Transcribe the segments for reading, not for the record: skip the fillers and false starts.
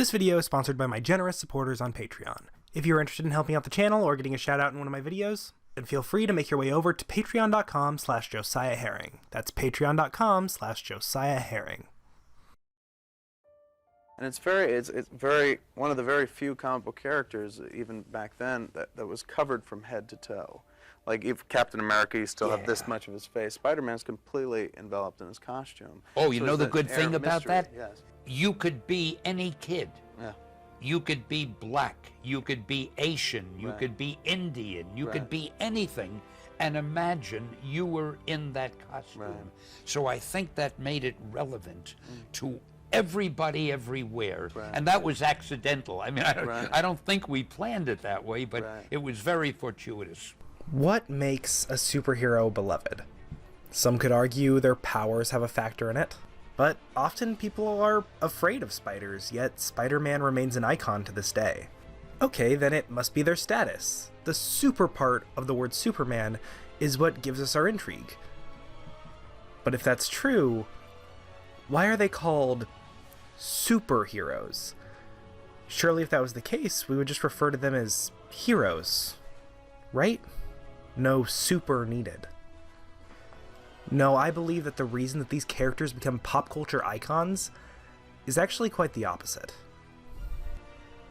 This video is sponsored by my generous supporters on Patreon. If you're interested in helping out the channel or getting a shout out in one of my videos, then feel free to make your way over to patreon.com/JosiahHerring. That's patreon.com/JosiahHerring. And it's very one of the very few comic book characters, even back then, that was covered from head to toe. Like, if Captain America, you still have this much of his face. Spider-Man's completely enveloped in his costume. Oh, you know the good thing about that? Yes. You could be any kid. Yeah. You could be black, you could be Asian, you could be Indian, you could be anything, and imagine you were in that costume. So I think that made it relevant to everybody everywhere, and that was accidental. I mean, I don't think we planned it that way, but it was very fortuitous. What makes a superhero beloved? Some could argue their powers have a factor in it, but often people are afraid of spiders, yet Spider-Man remains an icon to this day. Okay, then it must be their status. The super part of the word Superman is what gives us our intrigue. But if that's true, why are they called superheroes? Surely if that was the case, we would just refer to them as heroes, right? No super needed. No, I believe that the reason that these characters become pop culture icons is actually quite the opposite.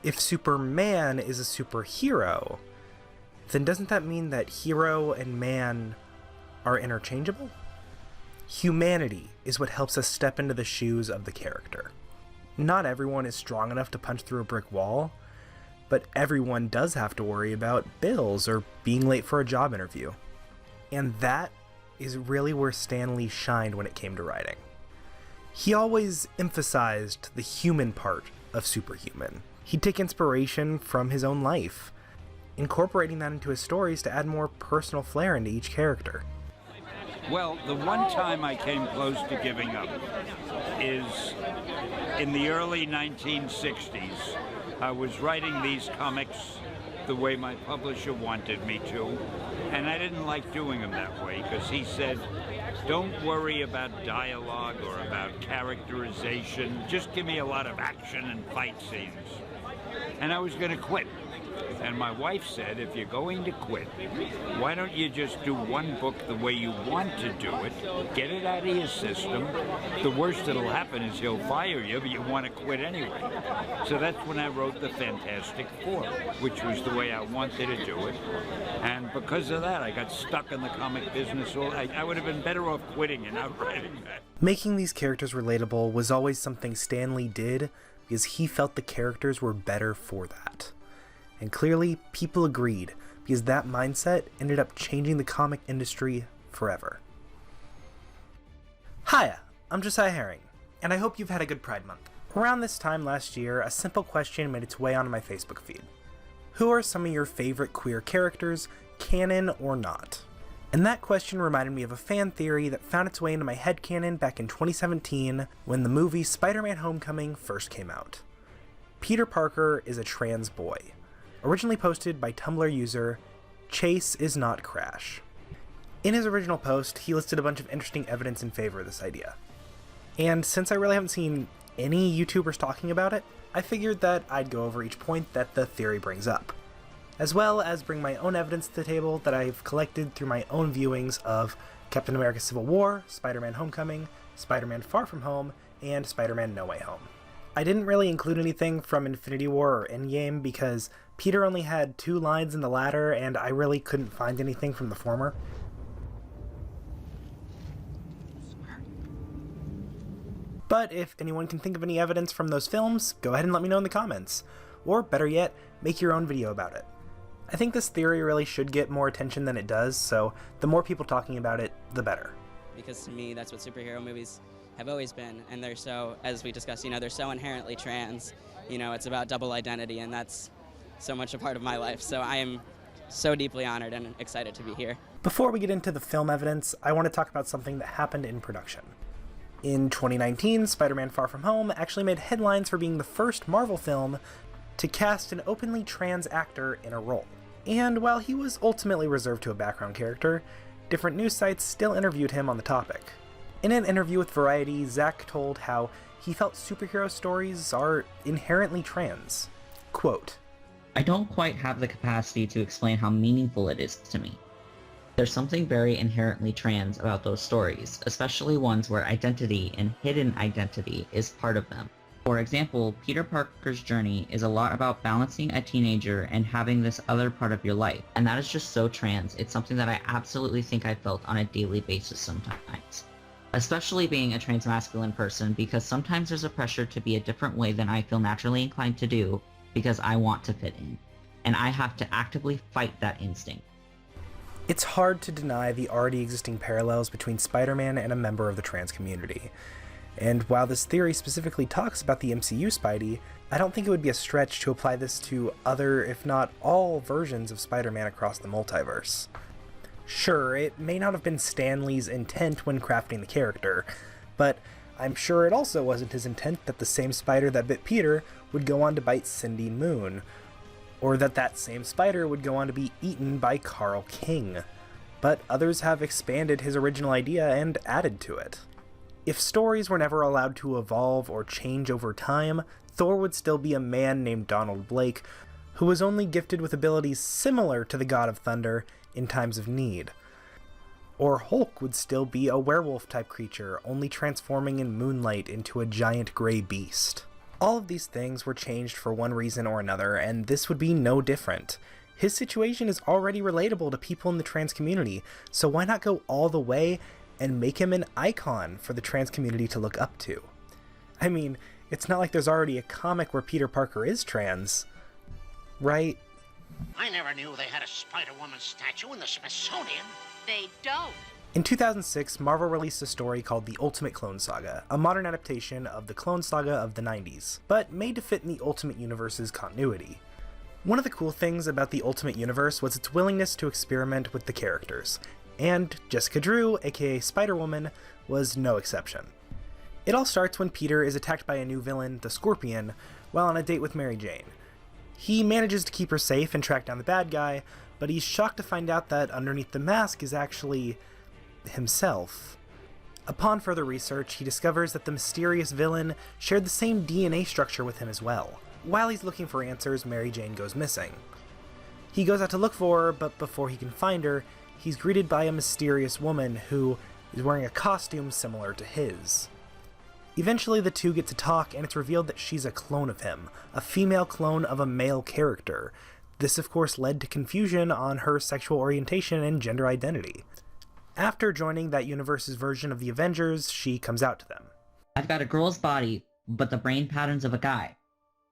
If Superman is a superhero, then doesn't that mean that hero and man are interchangeable? Humanity is what helps us step into the shoes of the character. Not everyone is strong enough to punch through a brick wall, but everyone does have to worry about bills or being late for a job interview. And that is really where Stan Lee shined when it came to writing. He always emphasized the human part of Superhuman. He'd take inspiration from his own life, incorporating that into his stories to add more personal flair into each character. Well, the one time I came close to giving up is in the early 1960s. I was writing these comics the way my publisher wanted me to, and I didn't like doing them that way because he said, don't worry about dialogue or about characterization, just give me a lot of action and fight scenes. And I was going to quit. And my wife said, if you're going to quit, why don't you just do one book the way you want to do it, get it out of your system. The worst that'll happen is he'll fire you, but you want to quit anyway. So that's when I wrote the Fantastic Four, which was the way I wanted to do it. And because of that, I got stuck in the comic business. I would have been better off quitting and not writing that. Making these characters relatable was always something Stan Lee did because he felt the characters were better for that. And clearly, people agreed, because that mindset ended up changing the comic industry forever. Hiya, I'm Josiah Herring, and I hope you've had a good Pride Month. Around this time last year, a simple question made its way onto my Facebook feed. Who are some of your favorite queer characters, canon or not? And that question reminded me of a fan theory that found its way into my headcanon back in 2017 when the movie Spider-Man Homecoming first came out. Peter Parker is a trans boy. Originally posted by Tumblr user Chase Is Not Crash. In his original post, he listed a bunch of interesting evidence in favor of this idea. And since I really haven't seen any YouTubers talking about it, I figured that I'd go over each point that the theory brings up, as well as bring my own evidence to the table that I've collected through my own viewings of Captain America Civil War, Spider-Man Homecoming, Spider-Man Far From Home, and Spider-Man No Way Home. I didn't really include anything from Infinity War or Endgame because Peter only had 2 lines in the latter and I really couldn't find anything from the former. But if anyone can think of any evidence from those films, go ahead and let me know in the comments. Or better yet, make your own video about it. I think this theory really should get more attention than it does, so the more people talking about it, the better. Because to me, that's what superhero movies have always been, and they're so, as we discussed, they're so inherently trans. It's about double identity, and that's so much a part of my life. So I am so deeply honored and excited to be here. Before we get into the film evidence, I want to talk about something that happened in production. In 2019, Spider-Man Far From Home actually made headlines for being the first Marvel film to cast an openly trans actor in a role. And while he was ultimately reserved to a background character, different news sites still interviewed him on the topic. In an interview with Variety, Zach told how he felt superhero stories are inherently trans. Quote, I don't quite have the capacity to explain how meaningful it is to me. There's something very inherently trans about those stories, especially ones where identity and hidden identity is part of them. For example, Peter Parker's journey is a lot about balancing a teenager and having this other part of your life, and that is just so trans. It's something that I absolutely think I felt on a daily basis sometimes. Especially being a transmasculine person, because sometimes there's a pressure to be a different way than I feel naturally inclined to do because I want to fit in, and I have to actively fight that instinct. It's hard to deny the already existing parallels between Spider-Man and a member of the trans community. And while this theory specifically talks about the MCU Spidey, I don't think it would be a stretch to apply this to other, if not all, versions of Spider-Man across the multiverse. Sure, it may not have been Stan Lee's intent when crafting the character, but I'm sure it also wasn't his intent that the same spider that bit Peter would go on to bite Cindy Moon, or that that same spider would go on to be eaten by Carl King. But others have expanded his original idea and added to it. If stories were never allowed to evolve or change over time, Thor would still be a man named Donald Blake, who was only gifted with abilities similar to the God of Thunder in times of need. Or Hulk would still be a werewolf-type creature, only transforming in moonlight into a giant gray beast. All of these things were changed for one reason or another, and this would be no different. His situation is already relatable to people in the trans community, so why not go all the way and make him an icon for the trans community to look up to? I mean, it's not like there's already a comic where Peter Parker is trans, right? I never knew they had a Spider-Woman statue in the Smithsonian. They don't. In 2006, Marvel released a story called The Ultimate Clone Saga, a modern adaptation of the Clone Saga of the 90s, but made to fit in the Ultimate Universe's continuity. One of the cool things about the Ultimate Universe was its willingness to experiment with the characters, and Jessica Drew, aka Spider-Woman, was no exception. It all starts when Peter is attacked by a new villain, the Scorpion, while on a date with Mary Jane. He manages to keep her safe and track down the bad guy, but he's shocked to find out that underneath the mask is actually himself. Upon further research, he discovers that the mysterious villain shared the same DNA structure with him as well. While he's looking for answers, Mary Jane goes missing. He goes out to look for her, but before he can find her, he's greeted by a mysterious woman who is wearing a costume similar to his. Eventually the two get to talk, and it's revealed that she's a clone of him, a female clone of a male character. This of course led to confusion on her sexual orientation and gender identity. After joining that universe's version of the Avengers, she comes out to them. I've got a girl's body, but the brain patterns of a guy.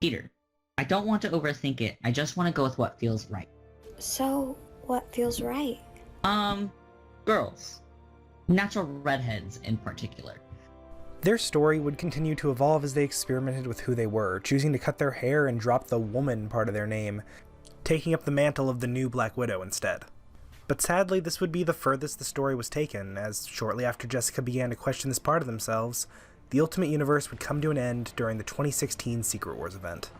Peter, I don't want to overthink it, I just want to go with what feels right. So, what feels right? Girls. Natural redheads in particular. Their story would continue to evolve as they experimented with who they were, choosing to cut their hair and drop the woman part of their name, taking up the mantle of the new Black Widow instead. But sadly, this would be the furthest the story was taken, as shortly after Jessica began to question this part of themselves, the Ultimate Universe would come to an end during the 2016 Secret Wars event.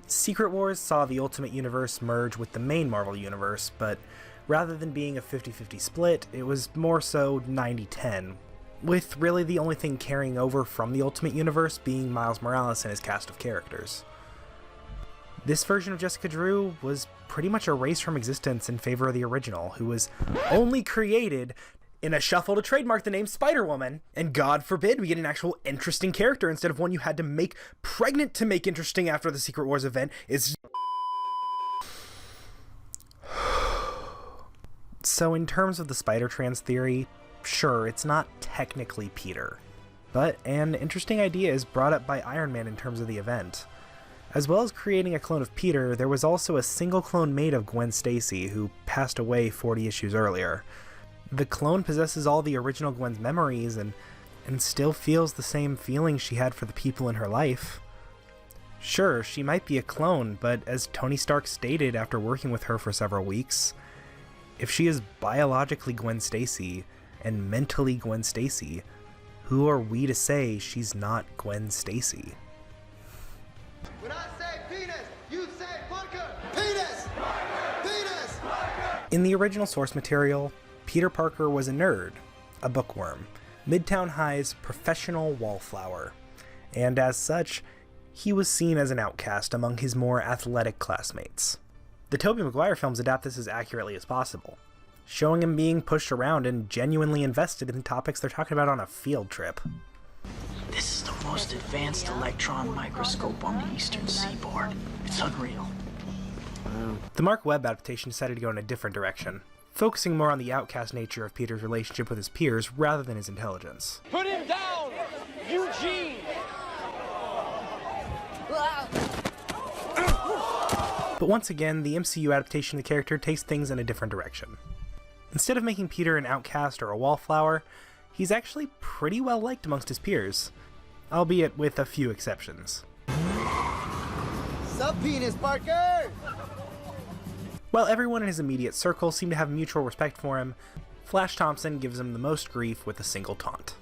Secret Wars saw the Ultimate Universe merge with the main Marvel Universe, but rather than being a 50-50 split, it was more so 90-10, with really the only thing carrying over from the Ultimate Universe being Miles Morales and his cast of characters. This version of Jessica Drew was pretty much erased from existence in favor of the original, who was only created in a shuffle to trademark the name Spider-Woman, and God forbid we get an actual interesting character instead of one you had to make pregnant to make interesting after the Secret Wars event is... So in terms of the Spider-Trans theory, sure, it's not technically Peter, but an interesting idea is brought up by Iron Man in terms of the event. As well as creating a clone of Peter, there was also a single clone made of Gwen Stacy, who passed away 40 issues earlier. The clone possesses all the original Gwen's memories and still feels the same feelings she had for the people in her life. Sure, she might be a clone, but as Tony Stark stated after working with her for several weeks, if she is biologically Gwen Stacy and mentally Gwen Stacy, who are we to say she's not Gwen Stacy? When I say penis, you say Parker! Penis! Penis! In the original source material, Peter Parker was a nerd, a bookworm, Midtown High's professional wallflower. and as such, he was seen as an outcast among his more athletic classmates. The Tobey Maguire films adapt this as accurately as possible, showing him being pushed around and genuinely invested in topics they're talking about on a field trip. This is the most advanced electron microscope on the eastern seaboard. It's unreal. The Mark Webb adaptation decided to go in a different direction, focusing more on the outcast nature of Peter's relationship with his peers rather than his intelligence. Put him down, Eugene! But once again, the MCU adaptation of the character takes things in a different direction. Instead of making Peter an outcast or a wallflower, he's actually pretty well liked amongst his peers, albeit with a few exceptions. Sup, Penis Parker? While everyone in his immediate circle seemed to have mutual respect for him, Flash Thompson gives him the most grief with a single taunt.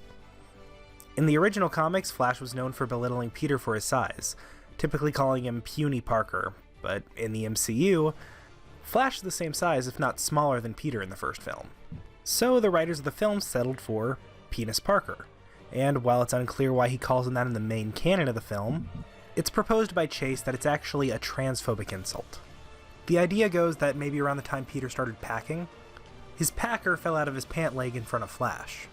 In the original comics, Flash was known for belittling Peter for his size, typically calling him Peni Parker, but in the MCU, Flash is the same size, if not smaller than Peter in the first film. So the writers of the film settled for Penis Parker, and while it's unclear why he calls him that in the main canon of the film, it's proposed by Chase that it's actually a transphobic insult. The idea goes that maybe around the time Peter started packing, his packer fell out of his pant leg in front of Flash.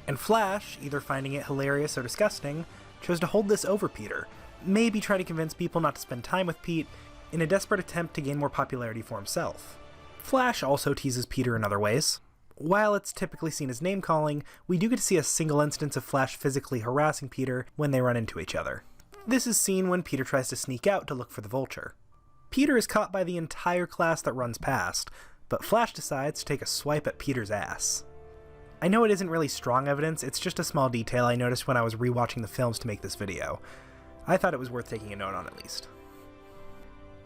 And Flash, either finding it hilarious or disgusting, chose to hold this over Peter, maybe try to convince people not to spend time with Pete in a desperate attempt to gain more popularity for himself. Flash also teases Peter in other ways. While it's typically seen as name-calling, we do get to see a single instance of Flash physically harassing Peter when they run into each other. This is seen when Peter tries to sneak out to look for the Vulture. Peter is caught by the entire class that runs past, but Flash decides to take a swipe at Peter's ass. I know it isn't really strong evidence, it's just a small detail I noticed when I was rewatching the films to make this video. I thought it was worth taking a note on at least.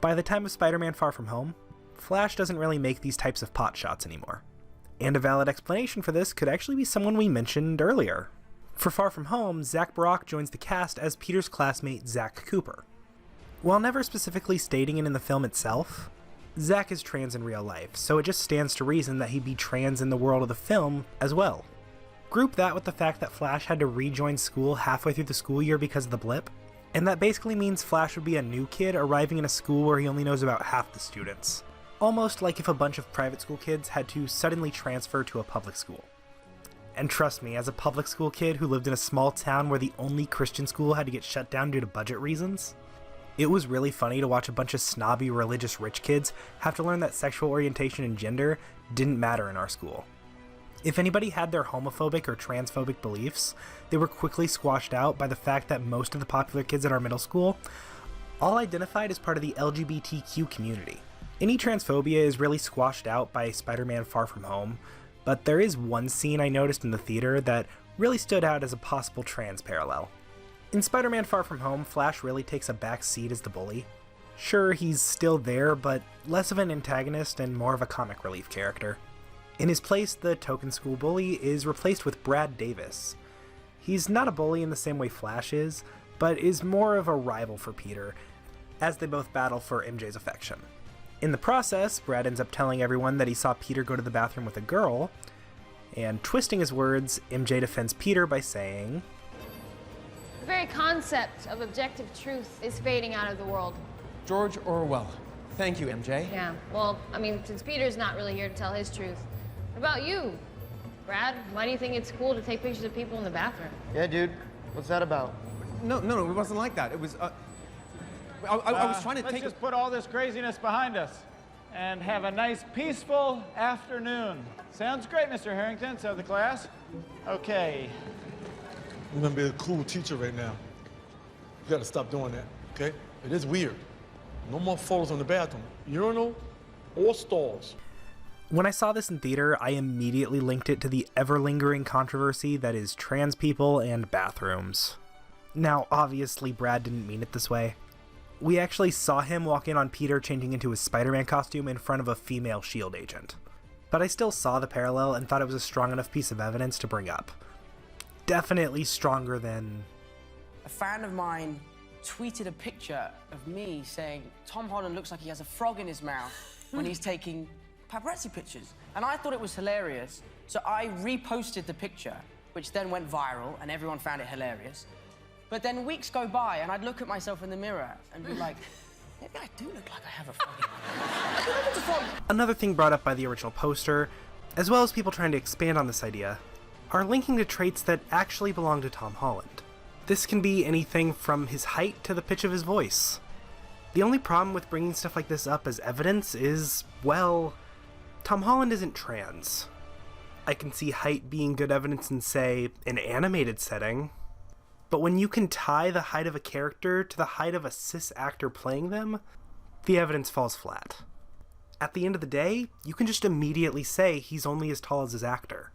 By the time of Spider-Man Far From Home, Flash doesn't really make these types of pot shots anymore. And a valid explanation for this could actually be someone we mentioned earlier. For Far From Home, Zach Brock joins the cast as Peter's classmate Zach Cooper. While never specifically stating it in the film itself, Zach is trans in real life, so it just stands to reason that he'd be trans in the world of the film as well. Group that with the fact that Flash had to rejoin school halfway through the school year because of the blip, and that basically means Flash would be a new kid arriving in a school where he only knows about half the students. Almost like if a bunch of private school kids had to suddenly transfer to a public school. And trust me, as a public school kid who lived in a small town where the only Christian school had to get shut down due to budget reasons, it was really funny to watch a bunch of snobby religious rich kids have to learn that sexual orientation and gender didn't matter in our school. If anybody had their homophobic or transphobic beliefs, they were quickly squashed out by the fact that most of the popular kids at our middle school all identified as part of the LGBTQ community. Any transphobia is really squashed out by Spider-Man Far From Home, but there is one scene I noticed in the theater that really stood out as a possible trans parallel. In Spider-Man Far From Home, Flash really takes a back seat as the bully. Sure, he's still there, but less of an antagonist and more of a comic relief character. In his place, the token school bully is replaced with Brad Davis. He's not a bully in the same way Flash is, but is more of a rival for Peter, as they both battle for MJ's affection. In the process, Brad ends up telling everyone that he saw Peter go to the bathroom with a girl, and twisting his words, MJ defends Peter by saying, "The very concept of objective truth is fading out of the world." George Orwell. Thank you, MJ. Yeah, well, I mean, since Peter's not really here to tell his truth, what about you, Brad? Why do you think it's cool to take pictures of people in the bathroom? Yeah, dude. What's that about? No, it wasn't like that. It was, I was trying to Let's take just put all this craziness behind us and have a nice, peaceful afternoon. Sounds great, Mr. Harrington. So the class? Okay. I'm gonna be a cool teacher right now. You gotta stop doing that, okay? It is weird. No more photos in the bathroom. Urinal or stalls. When I saw this in theater, I immediately linked it to the ever-lingering controversy that is trans people and bathrooms. Now, obviously, Brad didn't mean it this way. We actually saw him walk in on Peter changing into his Spider-Man costume in front of a female S.H.I.E.L.D. agent. But I still saw the parallel and thought it was a strong enough piece of evidence to bring up. Definitely stronger than... A fan of mine tweeted a picture of me saying, Tom Holland looks like he has a frog in his mouth when he's taking paparazzi pictures. And I thought it was hilarious, so I reposted the picture, which then went viral and everyone found it hilarious. But then weeks go by, and I'd look at myself in the mirror and be like, maybe I do look like I have a fucking... Another thing brought up by the original poster, as well as people trying to expand on this idea, are linking to traits that actually belong to Tom Holland. This can be anything from his height to the pitch of his voice. The only problem with bringing stuff like this up as evidence is, well, Tom Holland isn't trans. I can see height being good evidence in, say, an animated setting, but when you can tie the height of a character to the height of a cis actor playing them, the evidence falls flat. At the end of the day, you can just immediately say he's only as tall as his actor.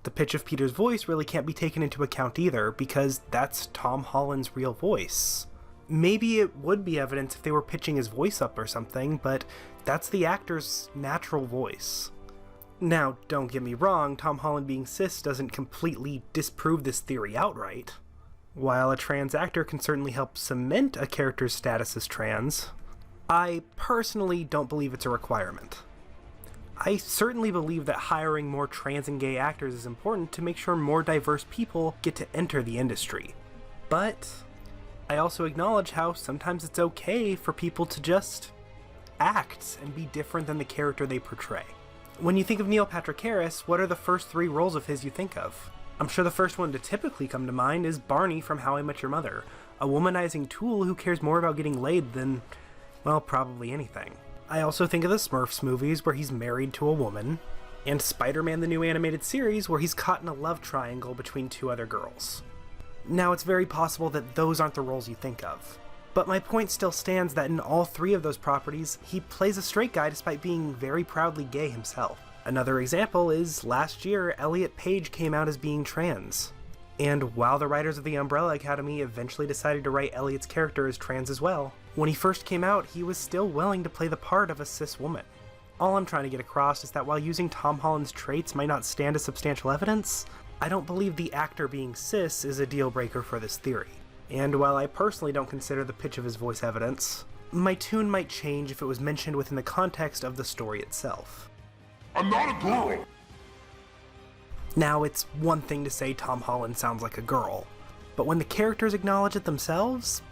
The pitch of Peter's voice really can't be taken into account either, because that's Tom Holland's real voice. Maybe it would be evidence if they were pitching his voice up or something, but that's the actor's natural voice. Now, don't get me wrong, Tom Holland being cis doesn't completely disprove this theory outright. While a trans actor can certainly help cement a character's status as trans, I personally don't believe it's a requirement. I certainly believe that hiring more trans and gay actors is important to make sure more diverse people get to enter the industry. But I also acknowledge how sometimes it's okay for people to just act and be different than the character they portray. When you think of Neil Patrick Harris, what are the first 3 roles of his you think of? I'm sure the first one to typically come to mind is Barney from How I Met Your Mother, a womanizing tool who cares more about getting laid than, well, probably anything. I also think of the Smurfs movies where he's married to a woman, and Spider-Man the new animated series where he's caught in a love triangle between 2 other girls. Now, it's very possible that those aren't the roles you think of, but my point still stands that in all 3 of those properties, he plays a straight guy despite being very proudly gay himself. Another example is last year, Elliot Page came out as being trans. And while the writers of the Umbrella Academy eventually decided to write Elliot's character as trans as well, when he first came out, he was still willing to play the part of a cis woman. All I'm trying to get across is that while using Tom Holland's traits might not stand as substantial evidence, I don't believe the actor being cis is a deal breaker for this theory. And while I personally don't consider the pitch of his voice evidence, my tune might change if it was mentioned within the context of the story itself. I'm not a girl! Now, it's one thing to say Tom Holland sounds like a girl, but when the characters acknowledge it themselves,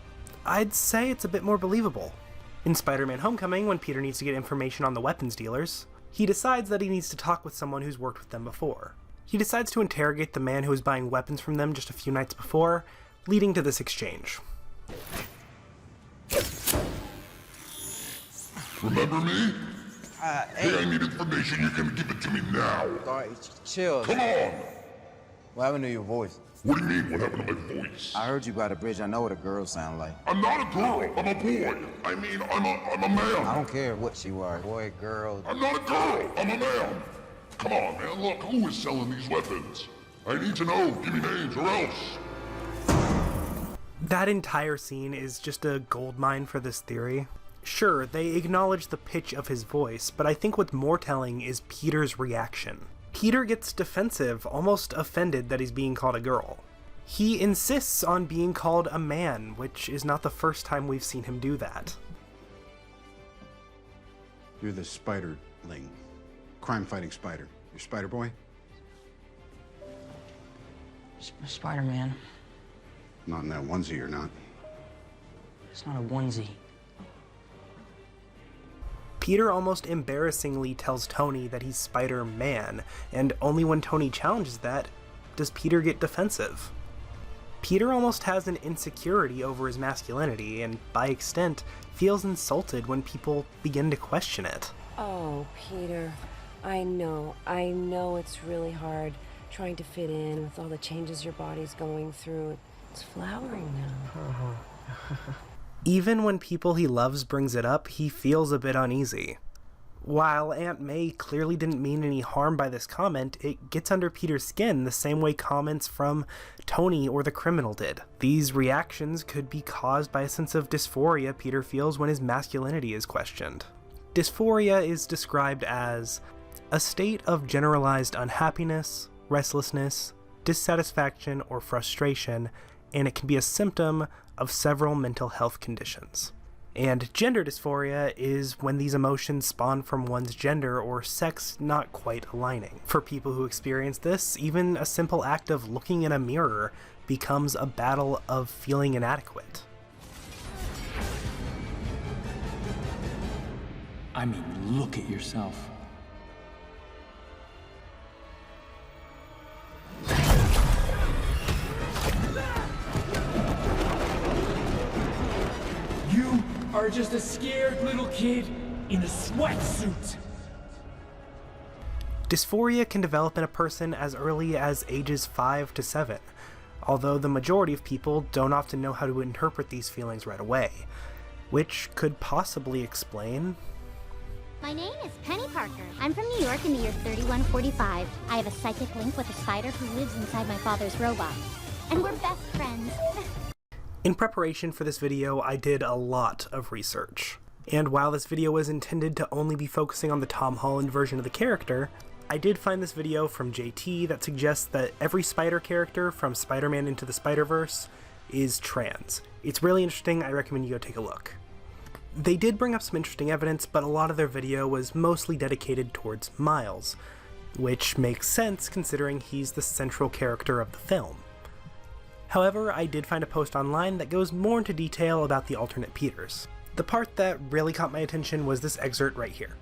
I'd say it's a bit more believable. In Spider-Man Homecoming, when Peter needs to get information on the weapons dealers, he decides that he needs to talk with someone who's worked with them before. He decides to interrogate the man who was buying weapons from them just a few nights before, leading to this exchange. Remember me? Hey, I need information, you can give it to me now. Alright, chill. Come on! What happened to your voice? What do you mean, what happened to my voice? I heard you by the bridge, I know what a girl sound like. I'm not a girl, I'm a boy. I mean, I'm a man. I don't care what you are, boy, girl. I'm not a girl, I'm a man. Come on, man, look, who is selling these weapons? I need to know, give me names or else. That entire scene is just a goldmine for this theory. Sure, they acknowledge the pitch of his voice, but I think what's more telling is Peter's reaction. Peter gets defensive, almost offended that he's being called a girl. He insists on being called a man, which is not the first time we've seen him do that. You're the Spiderling. Crime-fighting spider. You're Spider-Boy? Spider-Man. Not in that onesie, you're not. It's not a onesie. Peter almost embarrassingly tells Tony that he's Spider-Man, and only when Tony challenges that does Peter get defensive. Peter almost has an insecurity over his masculinity, and by extent, feels insulted when people begin to question it. Oh, Peter, I know it's really hard trying to fit in with all the changes your body's going through. It's flowering now. Even when people he loves brings it up, he feels a bit uneasy. While Aunt May clearly didn't mean any harm by this comment, it gets under Peter's skin the same way comments from Tony or the criminal did. These reactions could be caused by a sense of dysphoria Peter feels when his masculinity is questioned. Dysphoria is described as a state of generalized unhappiness, restlessness, dissatisfaction, or frustration, and it can be a symptom of several mental health conditions. And gender dysphoria is when these emotions spawn from one's gender or sex not quite aligning. For people who experience this, even a simple act of looking in a mirror becomes a battle of feeling inadequate. I mean, look at yourself. You are just a scared little kid in a sweatsuit. Dysphoria can develop in a person as early as ages 5 to 7, although the majority of people don't often know how to interpret these feelings right away, which could possibly explain... My name is Peni Parker. I'm from New York in the year 3145. I have a psychic link with a spider who lives inside my father's robot. And we're best friends. In preparation for this video, I did a lot of research. And while this video was intended to only be focusing on the Tom Holland version of the character, I did find this video from JT that suggests that every Spider character from Spider-Man Into the Spider-Verse is trans. It's really interesting, I recommend you go take a look. They did bring up some interesting evidence, but a lot of their video was mostly dedicated towards Miles, which makes sense considering he's the central character of the film. However, I did find a post online that goes more into detail about the alternate Peters. The part that really caught my attention was this excerpt right here.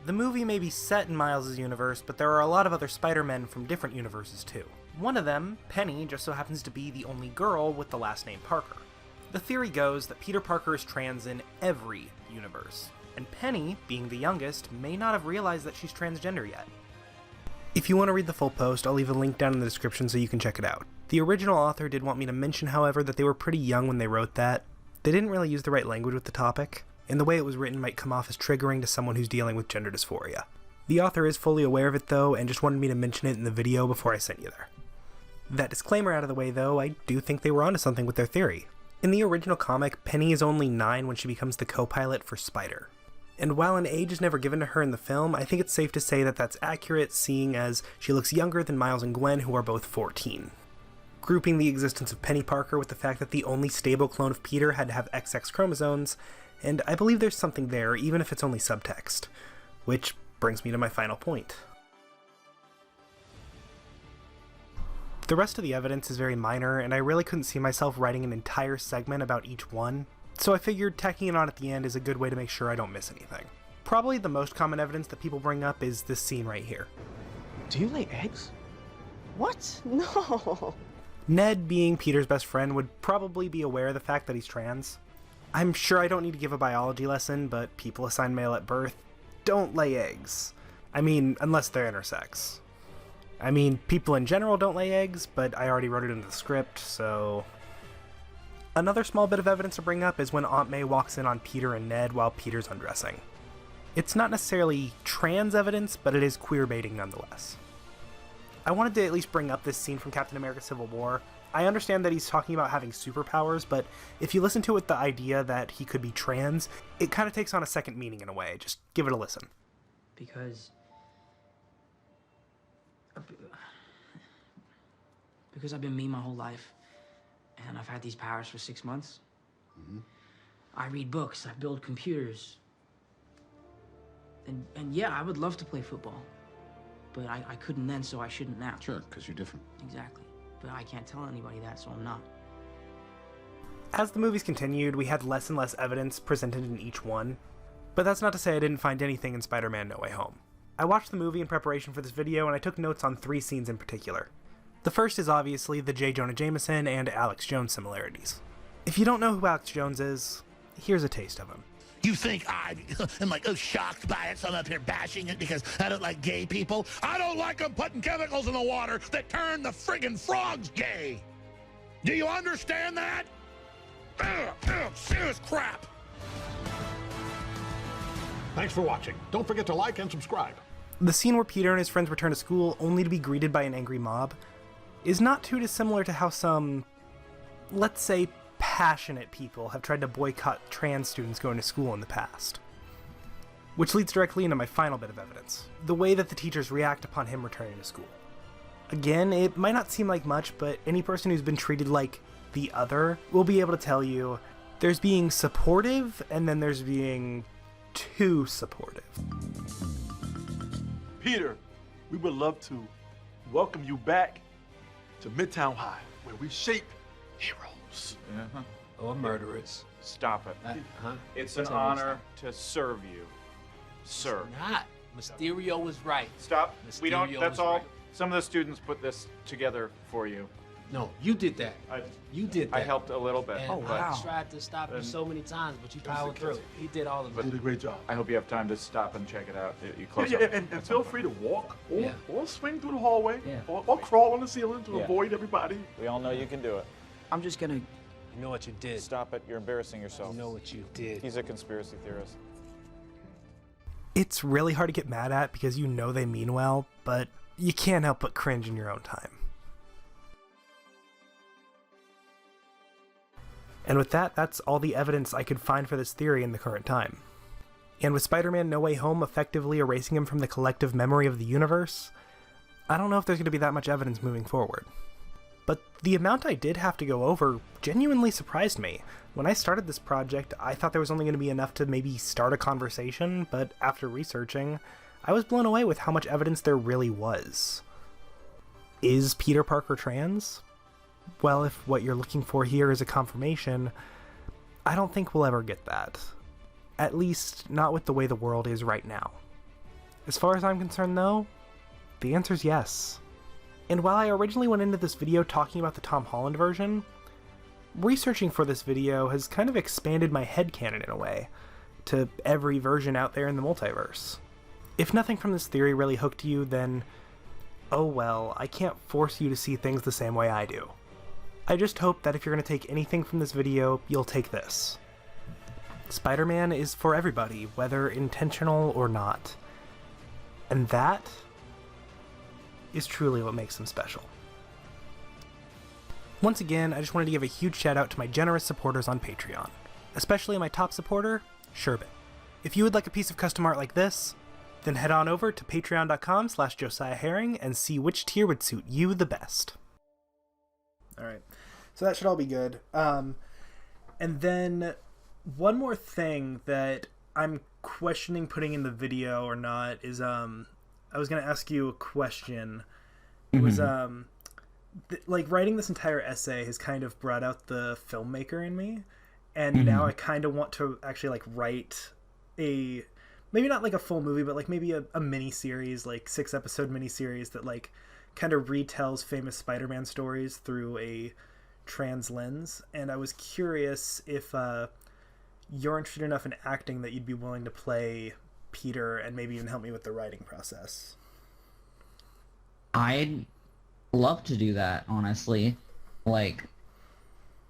The movie may be set in Miles' universe, but there are a lot of other Spider-Men from different universes too. One of them, Penny, just so happens to be the only girl with the last name Parker. The theory goes that Peter Parker is trans in every universe, and Penny, being the youngest, may not have realized that she's transgender yet. If you want to read the full post, I'll leave a link down in the description so you can check it out. The original author did want me to mention, however, that they were pretty young when they wrote that. They didn't really use the right language with the topic, and the way it was written might come off as triggering to someone who's dealing with gender dysphoria. The author is fully aware of it though, and just wanted me to mention it in the video before I sent you there. That disclaimer out of the way though, I do think they were onto something with their theory. In the original comic, Penny is only 9 when she becomes the co-pilot for Spider. And while an age is never given to her in the film, I think it's safe to say that that's accurate, seeing as she looks younger than Miles and Gwen, who are both 14. Grouping the existence of Peni Parker with the fact that the only stable clone of Peter had to have XX chromosomes, and I believe there's something there, even if it's only subtext. Which brings me to my final point. The rest of the evidence is very minor, and I really couldn't see myself writing an entire segment about each one, so I figured tacking it on at the end is a good way to make sure I don't miss anything. Probably the most common evidence that people bring up is this scene right here. Do you lay eggs? What? No. Ned, being Peter's best friend, would probably be aware of the fact that he's trans. I'm sure I don't need to give a biology lesson, but people assigned male at birth don't lay eggs. I mean, unless they're intersex. I mean, people in general don't lay eggs, but I already wrote it into the script, so... Another small bit of evidence to bring up is when Aunt May walks in on Peter and Ned while Peter's undressing. It's not necessarily trans evidence, but it is queer baiting nonetheless. I wanted to at least bring up this scene from Captain America Civil War. I understand that he's talking about having superpowers, but if you listen to it with the idea that he could be trans, it kind of takes on a second meaning in a way. Just give it a listen. Because I've been me my whole life, and I've had these powers for 6 months. I read books, I build computers. And yeah, I would love to play football, but I couldn't then, so I shouldn't now. Sure, because you're different. Exactly. But I can't tell anybody that, so I'm not. As the movies continued, we had less and less evidence presented in each one, but that's not to say I didn't find anything in Spider-Man No Way Home. I watched the movie in preparation for this video, and I took notes on 3 scenes in particular. The first is obviously the J. Jonah Jameson and Alex Jones similarities. If you don't know who Alex Jones is, here's a taste of him. You think I am like shocked by it, so I'm up here bashing it because I don't like gay people? I don't like them putting chemicals in the water that turn the friggin' frogs gay. Do you understand that? Serious crap. Thanks for watching. Don't forget to like and subscribe. The scene where Peter and his friends return to school only to be greeted by an angry mob is not too dissimilar to how some, let's say, passionate people have tried to boycott trans students going to school in the past. Which leads directly into my final bit of evidence, the way that the teachers react upon him returning to school. Again, it might not seem like much, but any person who's been treated like the other will be able to tell you There's being supportive, and then there's being too supportive. Peter, we would love to welcome you back to Midtown High, where we shape heroes. Or murderers. Stop it. It's an Tell me honor to serve you, sir. Not. Mysterio was right. Stop. We don't. Mysterio That's was all. right. Some of the students put this together for you. No, you did that. You did that. I helped a little bit. And I tried to stop you so many times, but you powered through. He did all of it. You did a great job. I hope you have time to stop and check it out. You close Yeah, up. and feel free to walk or swing through the hallway Yeah. or crawl on the ceiling to Yeah. avoid everybody. We all know you can do it. I'm just gonna... You know what you did. Stop it. You're embarrassing yourself. You know what you did. He's a conspiracy theorist. It's really hard to get mad at because you know they mean well, but you can't help but cringe in your own time. And with that, that's all the evidence I could find for this theory in the current time. And with Spider-Man No Way Home effectively erasing him from the collective memory of the universe, I don't know if there's going to be that much evidence moving forward. But the amount I did have to go over genuinely surprised me. When I started this project, I thought there was only going to be enough to maybe start a conversation, but after researching, I was blown away with how much evidence there really was. Is Peter Parker trans? Well, if what you're looking for here is a confirmation, I don't think we'll ever get that. At least, not with the way the world is right now. As far as I'm concerned, though, the answer's yes. And while I originally went into this video talking about the Tom Holland version, researching for this video has kind of expanded my headcanon in a way, to every version out there in the multiverse. If nothing from this theory really hooked you, then, oh well, I can't force you to see things the same way I do. I just hope that if you're going to take anything from this video, you'll take this. Spider-Man is for everybody, whether intentional or not. And that is truly what makes him special. Once again, I just wanted to give a huge shout out to my generous supporters on Patreon, especially my top supporter, Sherbet. If you would like a piece of custom art like this, then head on over to patreon.com/Josiah Herring and see which tier would suit you the best. Alright, so that should all be good. And then one more thing that I'm questioning putting in the video or not is, I was going to ask you a question. It was, like, writing this entire essay has kind of brought out the filmmaker in me, and now I kind of want to actually, like, write a, maybe not like a full movie, but like maybe a mini-series, like 6-episode mini-series that, like, kind of retells famous Spider-Man stories through a trans lens. And I was curious if you're interested enough in acting that you'd be willing to play Peter and maybe even help me with the writing process. I'd love to do that, honestly. Like,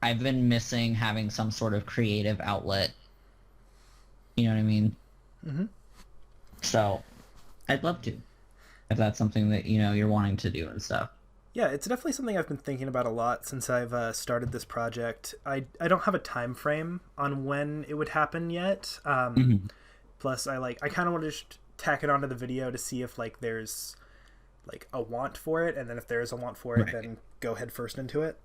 I've been missing having some sort of creative outlet. You know what I mean? Mm-hmm. So, I'd love to. If that's something that, you know, you're wanting to do and stuff. Yeah, it's definitely something I've been thinking about a lot since I've started this project. I don't have a time frame on when it would happen yet. Plus, I kind of want to just tack it onto the video to see if, like, there's, like, a want for it, and then if there is a want for it, then go head first into it.